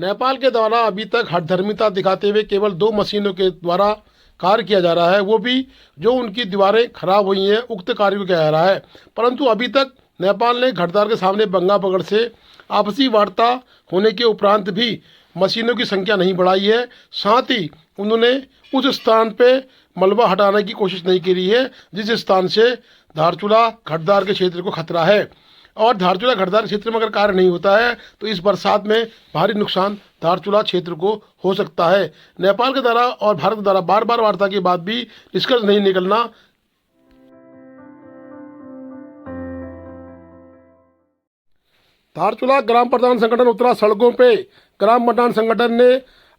नेपाल के द्वारा अभी तक हठधर्मिता दिखाते हुए केवल 2 मशीनों के द्वारा कार्य किया जा रहा है, वो भी जो उनकी दीवारें खराब हुई हैं उक्त कार्य को किया जा रहा है। परंतु अभी तक नेपाल ने घटदार के सामने बंगा पकड़ से आपसी वार्ता होने के उपरांत भी मशीनों की संख्या नहीं बढ़ाई है। साथ ही उन्होंने उस स्थान पे मलबा हटाने की कोशिश नहीं करी है जिस स्थान से धारचूला घटदार के क्षेत्र को खतरा है। और धारचूला घटदार क्षेत्र में अगर कार्य नहीं होता है तो इस बरसात में भारी नुकसान धारचूला क्षेत्र को हो सकता है। नेपाल के द्वारा और भारत के द्वारा बार बार वार्ता के बाद भी निष्कर्ष नहीं निकलना धारचूला ग्राम प्रधान संगठन उतरा सड़कों पे। ग्राम प्रधान संगठन ने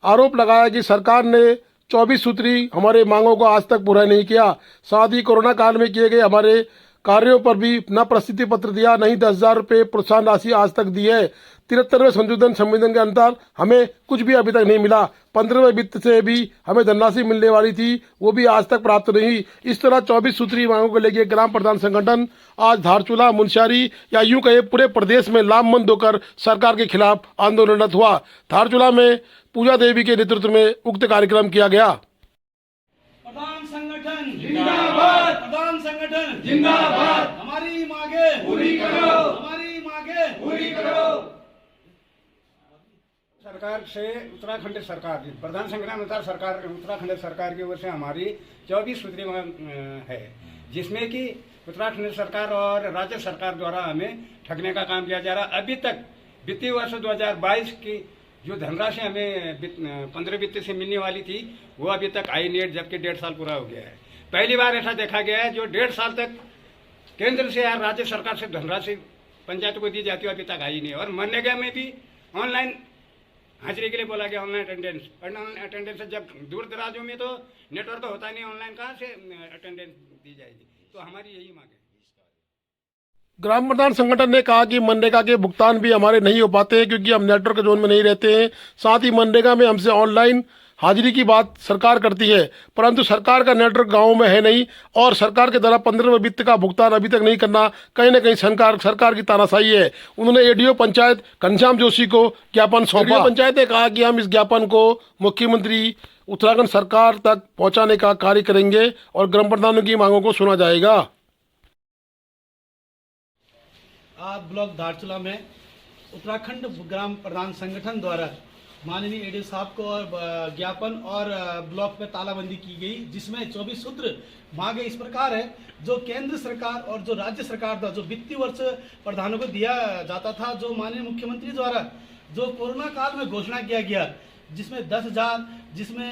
आरोप लगाया कि सरकार ने 24 सूत्री हमारे मांगों को आज तक पूरा नहीं किया। साथ ही कोरोना काल में किए गए हमारे कार्यों पर भी न प्रस्थिति पत्र दिया, नहीं 10,000 रुपये प्रोत्साहन राशि आज तक दी है। 73वें संशोधन के अंतर हमें कुछ भी अभी तक नहीं मिला। 15वें वित्त से भी हमें धनराशि मिलने वाली थी, वो भी आज तक प्राप्त नहीं। इस तरह 24 सूत्री मांगों को लेकर ग्राम प्रधान संगठन आज धारचूला, मुनस्यारी या यूं कहे पूरे प्रदेश में लामबंद होकर सरकार के खिलाफ आंदोलनरत हुआ। धारचूला में पूजा देवी के नेतृत्व में उक्त कार्यक्रम किया गया। प्रधान संगठन जिंदाबाद, प्रधान संगठन जिंदाबाद। हमारी मांगे पूरी करो, हमारी मांगे पूरी करो। सरकार से उत्तराखंड सरकार, प्रधान संगठन उत्तराखंड सरकार की ओर से हमारी 24 सूत्री मांग है, जिसमें कि उत्तराखंड सरकार और राज्य सरकार द्वारा हमें ठगने का काम किया जा रहा है। अभी तक वित्तीय वर्ष 2022 की जो धनराशि हमें 15 वित्त से मिलने वाली थी वो अभी तक आई नहीं, जबकि 1.5 साल पूरा हो गया है। पहली बार ऐसा देखा गया है जो 1.5 साल तक केंद्र से या राज्य सरकार से धनराशि पंचायत को दी जाती है, अभी तक आई नहीं। और मनरेगा में भी ऑनलाइन हाजिरी के लिए बोला गया, ऑनलाइन अटेंडेंस से जब दूर दराजों में तो नेटवर्क होता नहीं, ऑनलाइन कहाँ से अटेंडेंस दी जाएगी। तो हमारी यही मांग है। ग्राम प्रधान संगठन ने कहा कि मनरेगा के भुगतान भी हमारे नहीं हो पाते हैं क्योंकि हम नेटवर्क जोन में नहीं रहते हैं। साथ ही मनरेगा में हमसे ऑनलाइन हाजिरी की बात सरकार करती है, परंतु सरकार का नेटवर्क गाँव में है नहीं और सरकार के द्वारा 15वें वित्त का भुगतान अभी तक नहीं करना कहीं न कहीं सरकार की तानाशाही है। उन्होंने एडीओ पंचायत घनश्याम जोशी को ज्ञापन सौंपा। पंचायत ने कहा कि हम इस ज्ञापन को मुख्यमंत्री उत्तराखंड सरकार तक पहुँचाने का कार्य करेंगे और ग्राम प्रधानों की मांगों को सुना जाएगा। आज ब्लॉक धारचूला में उत्तराखंड ग्राम प्रधान संगठन द्वारा माननीय एडीओ साहब को और ज्ञापन और ब्लॉक में तालाबंदी की गई, जिसमें 24 सूत्र मांगे इस प्रकार है। जो केंद्र सरकार और जो राज्य सरकार द्वारा जो वित्तीय वर्ष प्रधानों को दिया जाता था, जो माननीय मुख्यमंत्री द्वारा जो कोरोना काल में घोषणा किया गया, जिसमें 10,000 जिसमें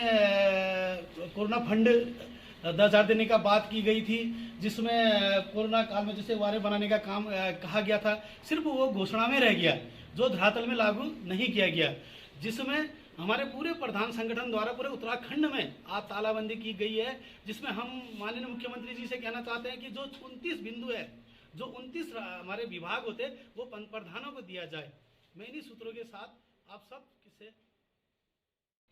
कोरोना फंड 10,000 देने का बात की गई थी, जिसमें कोरोना काल में जैसे वारे बनाने का काम कहा गया था, सिर्फ वो घोषणा में रह गया, जो धरातल में लागू नहीं किया गया। जिसमें हमारे पूरे प्रधान संगठन द्वारा पूरे उत्तराखंड में आज तालाबंदी की गई है, जिसमें हम माननीय मुख्यमंत्री जी से कहना चाहते हैं कि जो 29 बिंदु है, जो 29 हमारे विभाग होते वो प्रधानों को दिया जाए। मैं इन्हीं सूत्रों के साथ आप सब किसे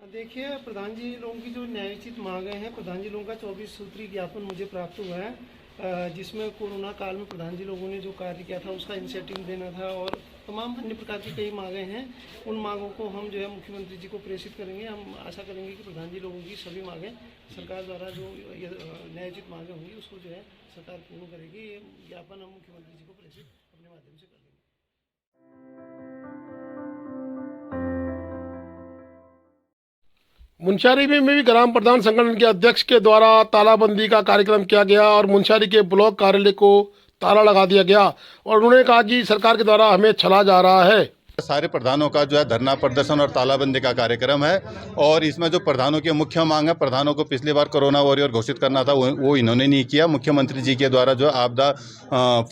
देखिए, प्रधान जी लोगों की जो न्यायोचित मांगे हैं, प्रधान जी लोगों का 24 सूत्री ज्ञापन मुझे प्राप्त हुआ है, जिसमें कोरोना काल में प्रधान जी लोगों ने जो कार्य किया था उसका इंसेंटिव देना था और तमाम अन्य प्रकार की कई मांगे हैं। उन मांगों को हम जो है मुख्यमंत्री जी को प्रेषित करेंगे। हम आशा करेंगे कि प्रधान जी लोगों की सभी मांगें सरकार द्वारा जो न्यायोचित मांगें होंगी उसको जो है सरकार पूर्ण करेगी। ये ज्ञापन हम मुख्यमंत्री जी को प्रेषित अपने माध्यम से करेंगे। मुनस्यारी में भी ग्राम प्रधान संगठन के अध्यक्ष के द्वारा तालाबंदी का कार्यक्रम किया गया और मुनस्यारी के ब्लॉक कार्यालय को ताला लगा दिया गया और उन्होंने कहा कि सरकार के द्वारा हमें छला जा रहा है। सारे प्रधानों का जो है धरना प्रदर्शन और तालाबंदी का कार्यक्रम है और इसमें जो प्रधानों की मुख्य मांग है, प्रधानों को पिछली बार कोरोना वॉरियर घोषित करना था, वो इन्होंने नहीं किया। मुख्यमंत्री जी के द्वारा जो आपदा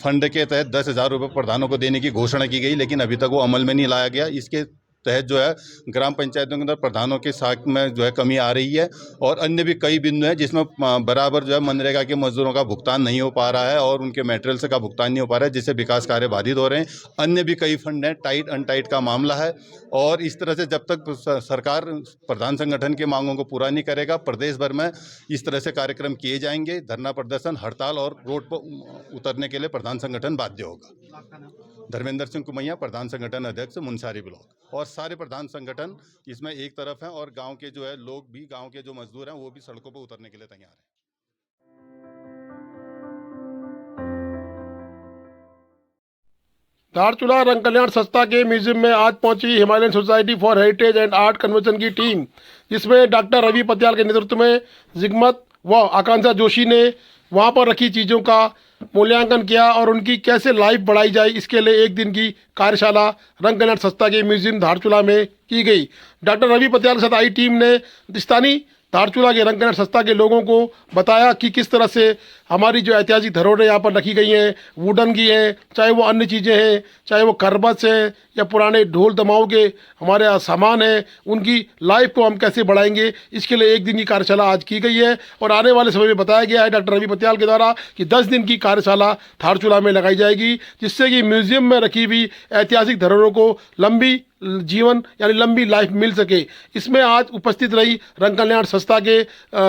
फंड के तहत 10,000 रुपये प्रधानों को देने की घोषणा की गई, लेकिन अभी तक वो अमल में नहीं लाया गया। इसके तहत जो है ग्राम पंचायतों के अंदर प्रधानों के साख में जो है कमी आ रही है और अन्य भी कई बिंदु हैं जिसमें बराबर जो है मनरेगा के मजदूरों का भुगतान नहीं हो पा रहा है और उनके मटेरियल्स का भुगतान नहीं हो पा रहा है, जिससे विकास कार्य बाधित हो रहे हैं। अन्य भी कई फंड हैं, टाइट अनटाइट का मामला है और इस तरह से जब तक सरकार प्रधान संगठन की मांगों को पूरा नहीं करेगा, प्रदेश भर में इस तरह से कार्यक्रम किए जाएंगे। धरना प्रदर्शन, हड़ताल और रोड पर उतरने के लिए प्रधान संगठन बाध्य होगा। धर्मेंद्र सिंह कुमैया, प्रधान संगठन अध्यक्ष मुनस्यारी ब्लॉक। और सारे प्रधान संगठन इसमें एक तरफ हैं और गांव के जो है लोग भी, गांव के जो मजदूर हैं वो भी सड़कों पर उतरने के लिए तैयार हैं। धारचूला रंग कल्याण संस्था के म्यूजियम में आज पहुंची Himalayan society for heritage and art convention की टीम, जिसमें डॉक्टर रवि पत्याल के नेतृत्व में जिगमत व आकांक्षा जोशी ने वहां पर रखी चीज़ों का मूल्यांकन किया और उनकी कैसे लाइफ बढ़ाई जाए, इसके लिए एक दिन की कार्यशाला रंग कल्याण संस्था के म्यूजियम धारचूला में की गई। डॉक्टर रवि पत्याल के साथ आई टीम ने स्थानीय धारचूला के रंग कल्याण संस्था के लोगों को बताया कि किस तरह से हमारी जो ऐतिहासिक धरोहरें यहाँ पर रखी गई हैं, वुडन की हैं, चाहे वो अन्य चीज़ें हैं, चाहे वो करबस हैं या पुराने ढोल दमाओं के हमारे यहाँ सामान हैं, उनकी लाइफ को हम कैसे बढ़ाएंगे, इसके लिए एक दिन की कार्यशाला आज की गई है। और आने वाले समय में बताया गया है डॉक्टर रवि पत्याल के द्वारा कि 10 दिन की कार्यशाला धारचूला में लगाई जाएगी, जिससे कि म्यूजियम में रखी हुई ऐतिहासिक धरोहरों को लंबी जीवन यानी लंबी लाइफ मिल सके। इसमें आज उपस्थित रही रंग कल्याण संस्था के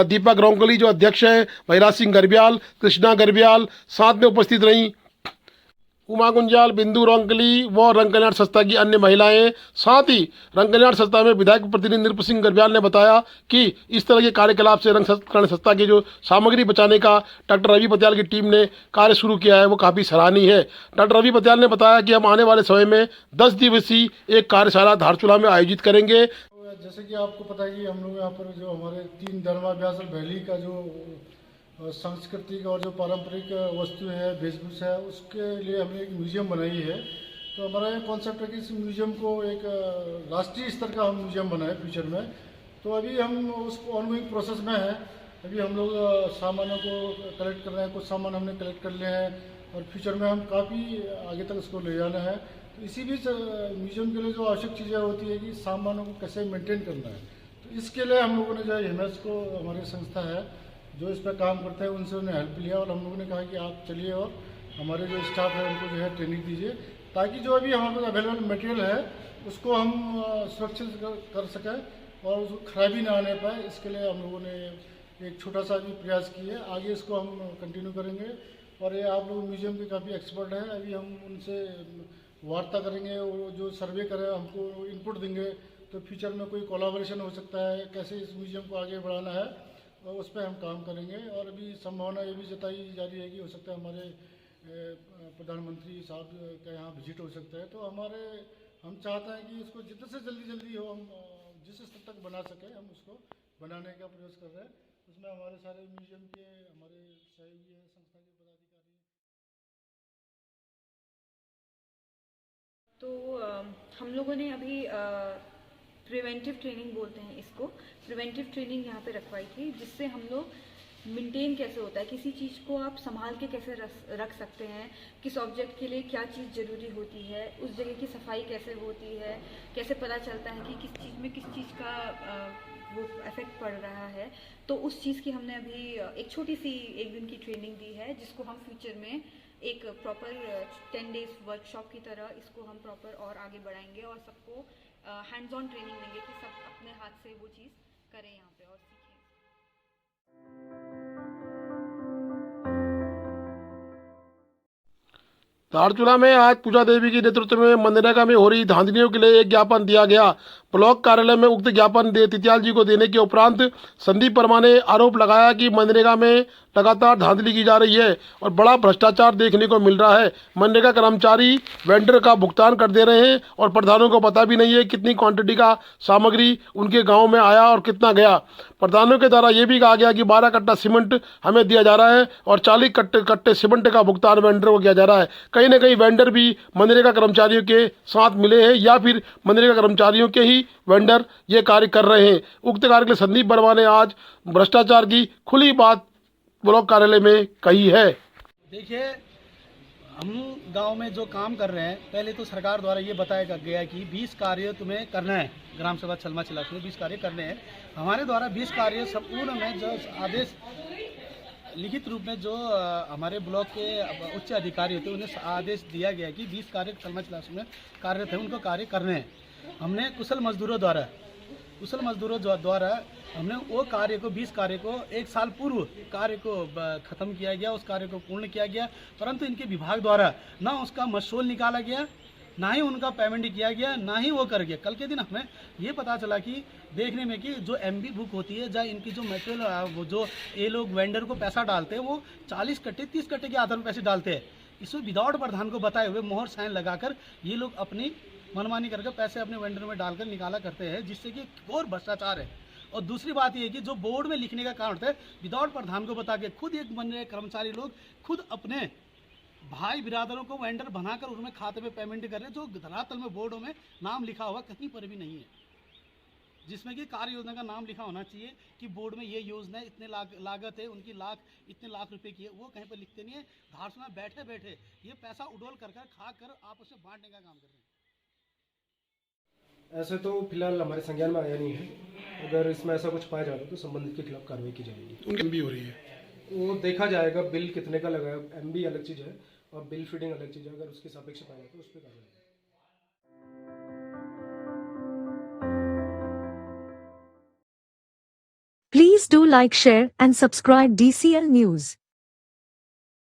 दीपक रोंगली जो अध्यक्ष हैं, भैराज सिंह गरब्याल, कृष्णा गरब्याल, साथ में उपस्थित रहीं उमा गुंजाल, बिंदु रोंगली व रंग कल्याण संस्था की अन्य महिलाएं। साथ ही रंग कल्याण संस्था में विधायक प्रतिनिधि नृप सिंह गरब्याल ने बताया कि इस तरह के कार्यकलाप से रंग कल्याण संस्था की जो सामग्री बचाने का डॉक्टर रवि पत्याल की टीम ने कार्य शुरू किया है वो काफ़ी सराहनीय है। डॉक्टर रवि पत्याल ने बताया कि हम आने वाले समय में 10 दिवसीय एक कार्यशाला धारचूला में आयोजित करेंगे। जैसे कि आपको पता है कि हम लोग यहाँ पर जो हमारे 3 धर्माभ्यास और वैली का जो सांस्कृतिक और जो पारंपरिक वस्तु है, वेशभूषा है, उसके लिए हमने एक म्यूजियम बनाई है। तो हमारा ये कॉन्सेप्ट है कि इस म्यूजियम को एक राष्ट्रीय स्तर का हम म्यूजियम बनाए फ्यूचर में। तो अभी हम उस ऑनगोइंग प्रोसेस में हैं। अभी हम लोग सामानों को कलेक्ट कर रहे हैं, कुछ सामान हमने कलेक्ट कर लिए हैं और फ्यूचर में हम काफ़ी आगे तक इसको ले जाना है। तो इसी बीच म्यूजियम के लिए जो आवश्यक चीज़ें होती है कि सामानों को कैसे मेंटेन करना है, तो इसके लिए हम लोगों ने जो हिमेस को, हमारी संस्था है जो इस पर काम करते हैं, उनसे उन्हें हेल्प लिया और हम लोगों ने कहा कि आप चलिए और हमारे जो स्टाफ है उनको जो है ट्रेनिंग दीजिए, ताकि जो अभी हमारे पास अवेलेबल मटेरियल है उसको हम सुरक्षित कर सकें और उसको खराबी ना आने पाए। इसके लिए हम लोगों ने एक छोटा सा भी प्रयास किया है। आगे इसको हम कंटिन्यू करेंगे और ये आप लोग म्यूजियम के काफ़ी एक्सपर्ट हैं, अभी हम उनसे वार्ता करेंगे और जो सर्वे करें हमको इनपुट देंगे, तो फ्यूचर में कोई कोलैबोरेशन हो सकता है, कैसे इस म्यूजियम को आगे बढ़ाना है और उस पर हम काम करेंगे। और अभी संभावना ये भी जताई जा रही है कि हो सकता है हमारे प्रधानमंत्री साहब का यहाँ विजिट हो सकता है। तो हम चाहते हैं कि इसको जितने से जल्दी हो, हम जिस स्तर तक बना सकें हम उसको बनाने का प्रयास कर रहे हैं। उसमें हमारे सारे म्यूजियम के हमारे सहयोगी हैं, संस्था के पदाधिकारी। तो हम लोगों ने अभी प्रिवेंटिव ट्रेनिंग बोलते हैं इसको, प्रिवेंटिव ट्रेनिंग यहाँ पे रखवाई थी, जिससे हम लोग मेंटेन कैसे होता है, किसी चीज़ को आप संभाल के कैसे रख सकते हैं, किस ऑब्जेक्ट के लिए क्या चीज़ ज़रूरी होती है, उस जगह की सफाई कैसे होती है, कैसे पता चलता है कि किस चीज़ में किस चीज़ का वो इफेक्ट पड़ रहा है। तो उस चीज़ की हमने अभी एक छोटी सी एक दिन की ट्रेनिंग दी है, जिसको हम फ्यूचर में एक प्रॉपर 10 डेज वर्कशॉप की तरह इसको हम प्रॉपर और आगे बढ़ाएंगे और सबको हैंड्स ऑन ट्रेनिंग देंगे कि सब अपने हाथ से वो चीज़ करें यहाँ पे और सीखें। धारचूला में आज पूजा देवी के नेतृत्व में मनरेगा में हो रही धांधलियों के लिए एक ज्ञापन दिया गया। ब्लॉक कार्यालय में उक्त ज्ञापन तित्याल जी को देने के उपरांत संदीप वर्मा ने आरोप लगाया कि मनरेगा में लगातार धांधली की जा रही है और बड़ा भ्रष्टाचार देखने को मिल रहा है। मनरेगा कर्मचारी वेंडर का भुगतान कर दे रहे हैं और प्रधानों को पता भी नहीं है कितनी क्वांटिटी का सामग्री उनके गांव में आया और कितना गया। प्रधानों के द्वारा ये भी कहा गया कि 12 कट्टा सीमेंट हमें दिया जा रहा है और 40 कट्टे सीमेंट का भुगतान वेंडर को किया जा रहा है। कहीं ना कहीं वेंडर भी मनरेगा कर्मचारियों के साथ मिले हैं या फिर मनरेगा कर्मचारियों के ही वेंडर ये कार्य कर रहे हैं। उक्त कार्य के लिए संदीप वर्मा ने आज भ्रष्टाचार की खुली बात ब्लॉक कार्यालय में कही है। देखिए, हम गांव में जो काम कर रहे हैं, पहले तो सरकार द्वारा ये बताया गया कि 20 कार्य तुम्हें करना है, ग्राम सभा छलमा चिलास में 20 कार्य करने हैं। हमारे द्वारा 20 कार्य संपूर्ण में जो आदेश लिखित रूप में जो हमारे ब्लॉक के उच्च अधिकारी होते हैं उन्हें आदेश दिया गया कि 20 कार्य छलमा चिलास में कार्यरत है, उनको कार्य करने हैं। हमने कुशल मजदूरों द्वारा कुशल मजदूरों द्वारा हमने वो कार्य को 20 कार्य को 1 साल पूर्व कार्य को ख़त्म किया गया, उस कार्य को पूर्ण किया गया, परंतु इनके विभाग द्वारा ना उसका मशूल निकाला गया, ना ही उनका पेमेंट किया गया, ना ही वो कर गया। कल के दिन हमें ये पता चला कि देखने में कि जो MB बुक होती है, जहाँ इनकी जो मटेरियल वो जो ये लोग वेंडर को पैसा डालते हैं, वो 40 कट्टे 30 कट्टे के आधार पर पैसे डालते हैं। इसमें विदाउट प्रधान को बताए हुए मोहर साइन लगाकर ये लोग अपनी मनमानी करके पैसे अपने वेंडर में डालकर निकाला करते हैं, जिससे कि और भ्रष्टाचार है। और दूसरी बात ये है कि जो बोर्ड में लिखने का कारण होता है, विदाउट प्रधान को बता के खुद एक बन रहे कर्मचारी लोग खुद अपने भाई बिरादरों को वेंडर बनाकर उनमें खाते में पेमेंट कर रहे हैं, जो धरातल में बोर्डों में नाम लिखा हुआ कहीं पर भी नहीं है, जिसमें कि कार्य योजना का नाम लिखा होना चाहिए कि बोर्ड में ये योजना इतने लागत है, उनकी इतने लाख रुपए की है, वो कहीं पर लिखते नहीं है। धारचूला बैठे बैठे ये पैसा उडोल कर खा कर आपस में बांटने का काम कर रहे हैं। ऐसे तो फिलहाल हमारे संज्ञान में आया नहीं है। अगर इसमें ऐसा कुछ पाया जाता है तो संबंधित के खिलाफ कार्रवाई की जाएगी। उनकी MB हो रही है, वो देखा जाएगा बिल कितने का लगा है। MB अलग चीज़ है और बिल फीडिंग अलग चीज़ है। अगर उसके सापेक्ष पाया जाता है तो उस पर कार्रवाई। Please do like, share and subscribe DCL News.